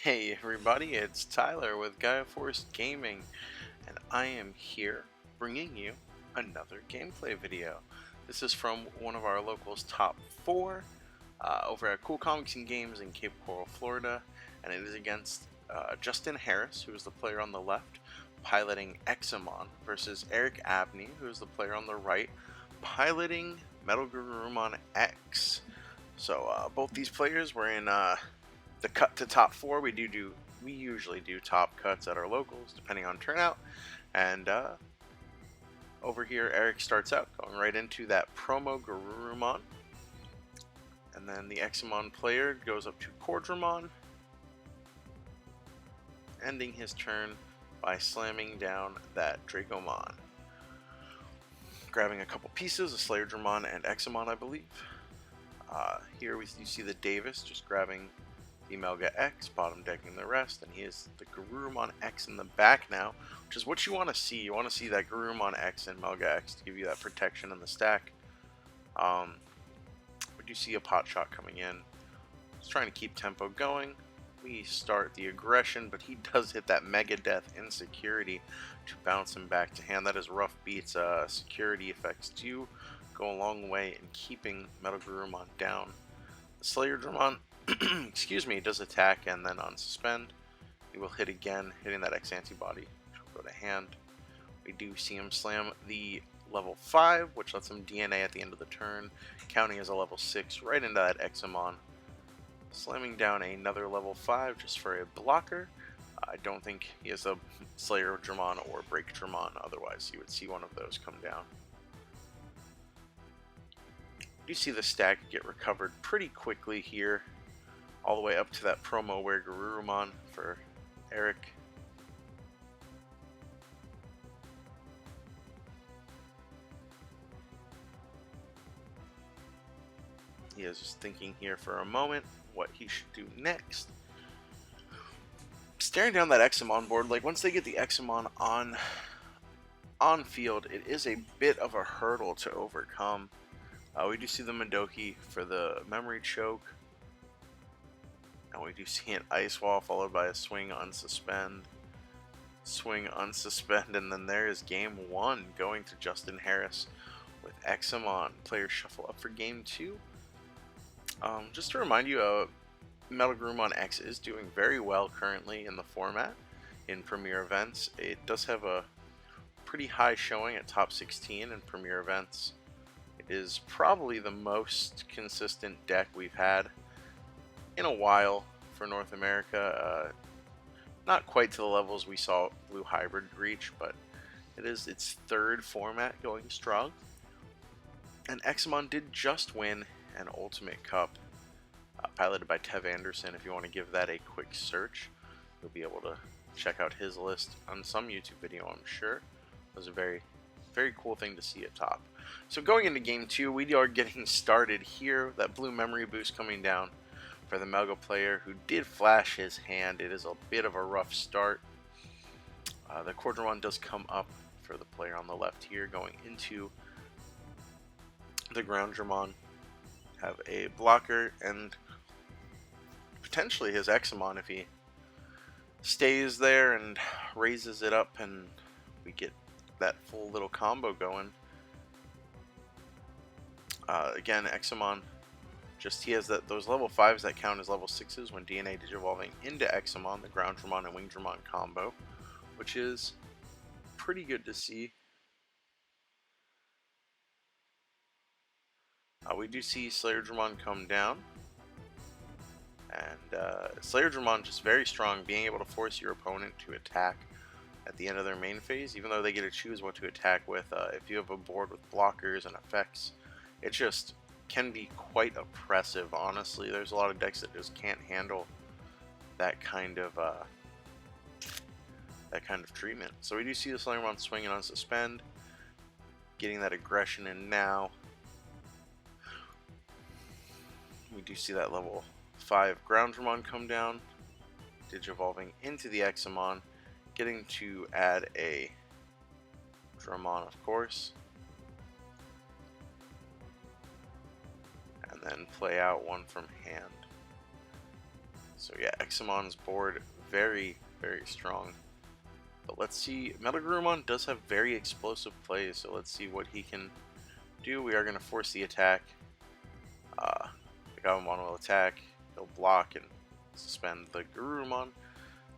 Hey everybody, it's Tyler with Gaia Gaming, and I am here bringing you another gameplay video. This is from one of our locals' top 4 over at Cool Comics and Games in Cape Coral, Florida, and it is against Justin Harris, who is the player on the left, piloting Examon, versus Eric Abney, who is the player on the right, piloting Metalgarurumon X. So both these players were in the cut to top 4. We usually do top cuts at our locals depending on turnout, and over here Eric starts out going right into that promo Garurumon, and then the Examon player goes up to Cordramon, ending his turn by slamming down that Dracomon, grabbing a couple pieces, a Slayerdramon and Examon, I believe. Here you see the Davis just grabbing the Melga X, bottom decking the rest, and he has the Garurumon X in the back now, which is what you want to see. You want to see that Garurumon X and Melga X to give you that protection in the stack. We do see a pot shot coming in. Just trying to keep tempo going. We start the aggression, but he does hit that Mega Death Insecurity to bounce him back to hand. That is rough beats. Security effects do go a long way in keeping Metalgarurumon down. The Slayerdramon excuse me, does attack and then unsuspend. He will hit again, hitting that X antibody, which will go to hand. We do see him slam the level 5, which lets him DNA at the end of the turn, counting as a level 6 right into that Examon. Slamming down another level 5 just for a blocker. I don't think he has a Slayerdramon or Breakdramon, otherwise you would see one of those come down. You see the stack get recovered pretty quickly here, all the way up to that promo where Garurumon for Eric. He is just thinking here for a moment what he should do next. Staring down that Examon board, like once they get the Examon on field, it is a bit of a hurdle to overcome. We do see the Madoki for the memory choke. And we do see an Ice Wall followed by a swing unsuspend. Swing unsuspend, and then there is game 1 going to Justin Harris with Examon. Players shuffle up for game 2. Just to remind you, Metalgarurumon X is doing very well currently in the format in Premier Events. It does have a pretty high showing at top 16 in Premier Events. It is probably the most consistent deck we've had in a while for North America. Not quite to the levels we saw Blue Hybrid reach, but it is its 3rd format going strong. And Examon did just win an Ultimate Cup, piloted by Tev Anderson. If you want to give that a quick search, you'll be able to check out his list on some YouTube video, I'm sure. It was a very, very cool thing to see at top. So going into game 2, we are getting started here. That blue memory boost coming down for the Melga player, who did flash his hand. It is a bit of a rough start. The Cordramon does come up for the player on the left here, going into the Grounddramon. Have a blocker and potentially his Examon if he stays there and raises it up, and we get that full little combo going. Again, Examon, he has those level 5s that count as level 6s when DNA digivolving into Examon, the Grounddramon and Wingdramon combo, which is pretty good to see. We do see Slayerdramon come down, and Slayerdramon just very strong, being able to force your opponent to attack at the end of their main phase, even though they get to choose what to attack with. If you have a board with blockers and effects, it just can be quite oppressive, honestly. There's a lot of decks that just can't handle that kind of treatment. So we do see the Slayerdramon swing and unsuspend, getting that aggression in now. We do see that level 5 Grounddramon come down, digivolving into the Examon, getting to add a Dramon, of course, and then play out one from hand. So yeah, Examon's board very, very strong. But let's see, Metalgarurumon does have very explosive plays, so let's see what he can do. We are going to force the attack. The Examon will attack, he'll block and suspend the Garurumon.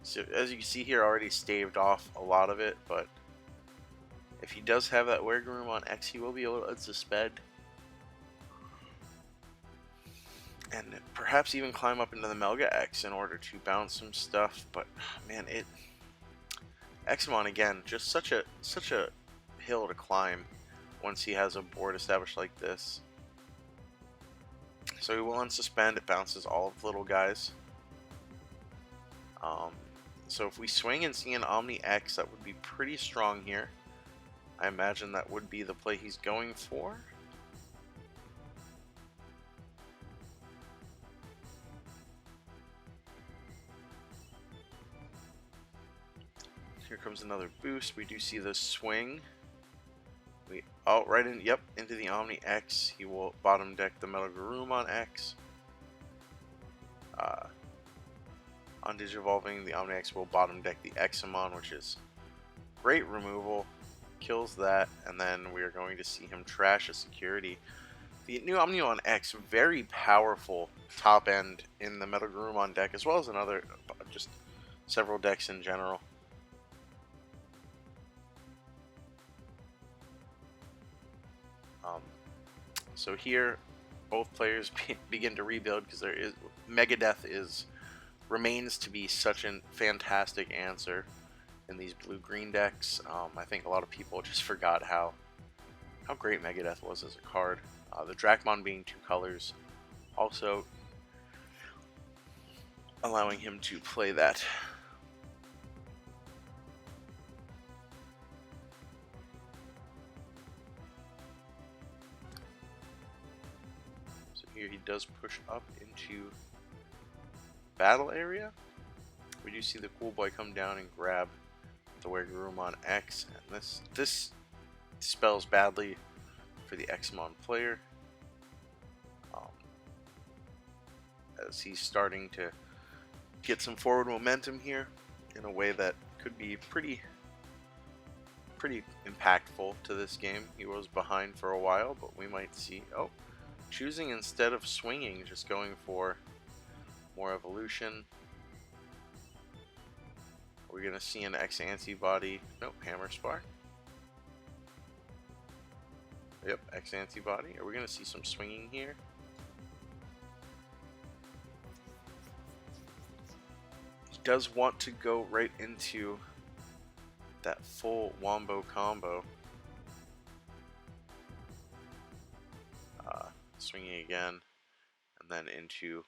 So as you can see here, already staved off a lot of it, but if he does have that Garurumon X, he will be able to unsuspend. And perhaps even climb up into the Melga X in order to bounce some stuff, but man, Examon again, just such a hill to climb once he has a board established like this. So he will unsuspend, it bounces all of the little guys. So if we swing and see an Omni X, that would be pretty strong here. I imagine that would be the play he's going for. Here comes another boost. We do see the swing. Right in, yep, into the Omni X. He will bottom deck the Metalgarurumon X. On Digivolving, the Omni X will bottom deck the Examon, which is great removal. Kills that, and then we are going to see him trash a security. The new Omnion X, very powerful top end in the Metalgarurumon deck, as well as another, just several decks in general. So here, both players begin to rebuild because there is Megadeth remains to be such a fantastic answer in these blue-green decks. I think a lot of people just forgot how great Megadeth was as a card. The Dracmon being 2 colors, also allowing him to play that. So here he does push up into battle area. We do see the cool boy come down and grab the Garurumon X, and this spells badly for the Examon player, as he's starting to get some forward momentum here in a way that could be pretty impactful to this game. He was behind for a while, but we might see, choosing instead of swinging, just going for more evolution. We're going to see an X antibody. Nope, Hammer Spark. Yep, X antibody. Are we going to see some swinging here? He does want to go right into that full Wombo combo. Swinging again, and then into...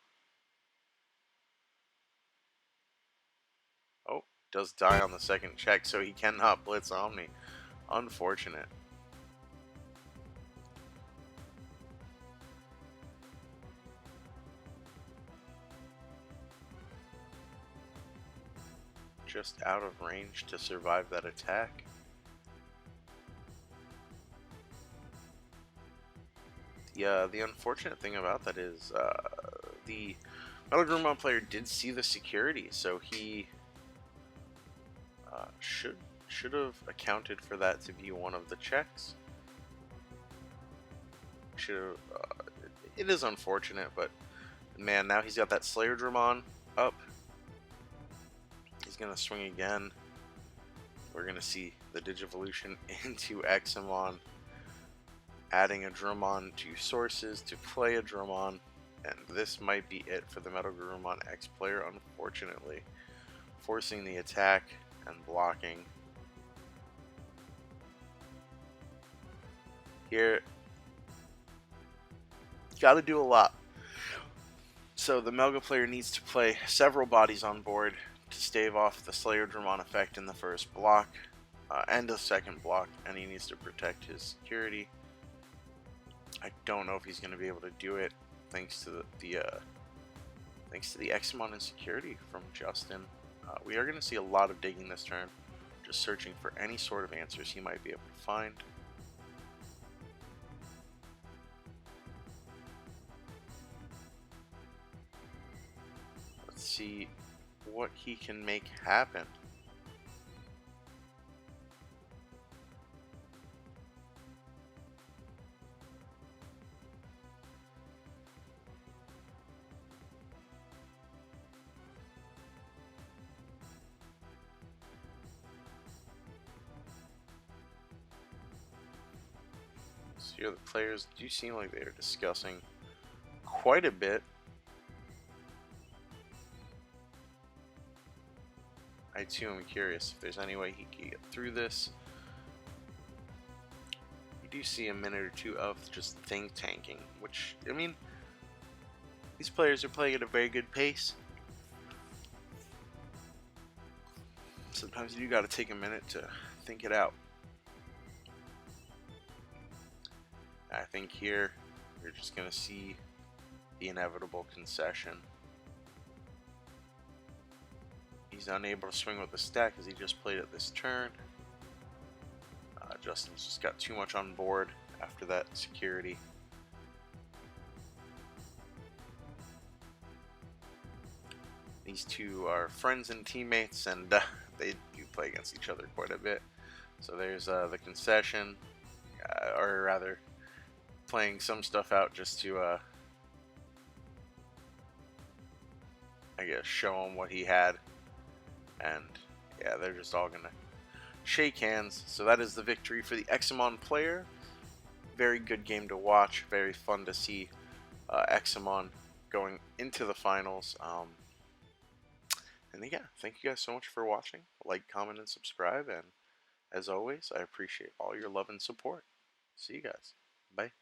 Oh, does die on the second check, so he cannot blitz Omni. Unfortunate. Just out of range to survive that attack. The unfortunate thing about that is the Metalgarurumon player did see the security, so he should have accounted for that to be one of the checks. It is unfortunate, but man, now he's got that Slayerdramon up. He's gonna swing again. We're gonna see the Digivolution into Examon, adding a Dramon to sources to play a Dramon, and this might be it for the Metalgarurumon X player, unfortunately. Forcing the attack and blocking. Here, you gotta do a lot. So the Melga player needs to play several bodies on board to stave off the Slayerdramon effect in the first block, and the second block, and he needs to protect his security. I don't know if he's going to be able to do it, thanks to the Examon insecurity from Justin. We are going to see a lot of digging this turn, just searching for any sort of answers he might be able to find. Let's see what he can make happen. So here the players do seem like they are discussing quite a bit. I too am curious if there's any way he can get through this. You do see a minute or two of just think tanking, which, I mean, these players are playing at a very good pace. Sometimes you gotta take a minute to think it out. I think here you're just gonna see the inevitable concession. He's unable to swing with the stack as he just played it this turn. Justin's just got too much on board after that security. These two are friends and teammates, and they do play against each other quite a bit. So there's the concession, or rather, playing some stuff out just to, I guess, show him what he had. And yeah, they're just all gonna shake hands. So that is the victory for the Examon player. Very good game to watch. Very fun to see Examon going into the finals. And yeah, thank you guys so much for watching. Like, comment, and subscribe. And as always, I appreciate all your love and support. See you guys. Bye.